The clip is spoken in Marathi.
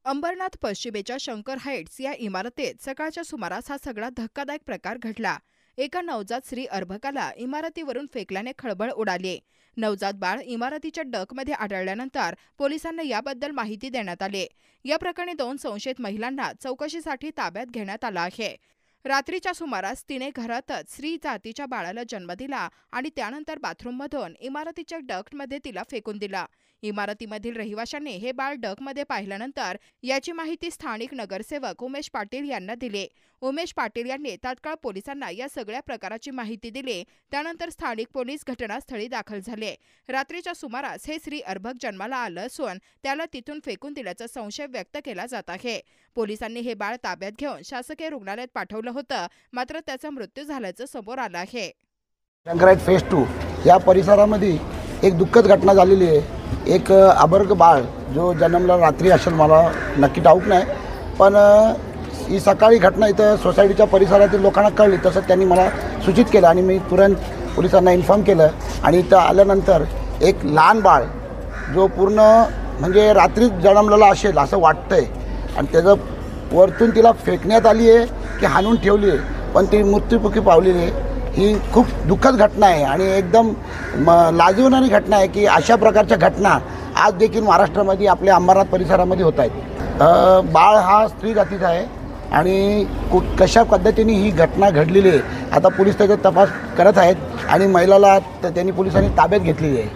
अंबरनाथ पश्चिमेच्या शंकर हाइट्स या इमारतीत सकाळच्या सुमारास हा सगळा धक्कादायक प्रकार घडला। एका नवजात स्त्री अर्भकाला इमारतीवरून फेकल्याने खळबळ उडाली। नवजात बाळ इमारतीच्या डकमध्ये आढळल्यानंतर पोलिसांना याबद्दल माहिती देण्यात आली। या प्रकरणी 2 संशयित महिलांना चौकशीसाठी ताब्यात घेण्यात आलं आहे। रात्रीच्या सुमारास तिने घरातच स्त्री जातीच्या बाळाला जन्म दिला आणि त्यानंतर बाथरूममधून इमारतीच्या डक्टमध्ये तिला फेकून दिला। इमारतीमधील रहिवाशांनी हे बाळ डकमध्ये पाहिल्यानंतर याची माहिती स्थानिक नगरसेवक उमेश पाटील यांना दिली। उमेश पाटील यांनी तात्काळ पोलिसांना या सगळ्या प्रकाराची माहिती दिली। त्यानंतर स्थानिक पोलीस घटनास्थळी दाखल झाले। रात्रीच्या सुमारास हे स्त्री अर्भक जन्माला आलं असून त्याला तिथून फेकून दिल्याचा संशय व्यक्त केला जात आहे। पोलिसांनी हे बाळ ताब्यात घेऊन शासकीय रुग्णालयात पाठवलं होतं, मात्र त्याचा मृत्यू झाल्याचं समोर आलं आहे। शंकर हाइट फेज 2 या परिसरामध्ये एक दुःखद घटना झालेली आहे। एक अबर्ग बाळ जो जन्मला रात्री असेल, मला नक्की ठाऊक नाही, पण ही सकाळी घटना इथं सोसायटीच्या परिसरातील लोकांना कळली। तसं त्यांनी मला सूचित केलं आणि मी तुरंत पोलिसांना इन्फॉर्म केलं आणि इथं आल्यानंतर एक लहान बाळ जो पूर्ण म्हणजे रात्रीच जन्मलेला असेल असं वाटतंय आणि त्याचं वरतून तिला फेकण्यात आली आहे की हाणून ठेवली आहे, पण ती मृत्युमुखी पावलेली आहे। ही खूप दुःखद घटना आहे आणि एकदम लाजिरवाणी घटना आहे की अशा प्रकारच्या घटना आज देखील महाराष्ट्रामध्ये आपल्या अंबरनाथ परिसरामध्ये होत आहेत। बाळ हा स्त्री जातीचा आहे आणि कशा पद्धतीने ही घटना घडलेली आहे आता पोलीस त्याचा तपास करत आहेत आणि महिलाला त्यांनी पोलिसांनी ताब्यात घेतलेली आहे।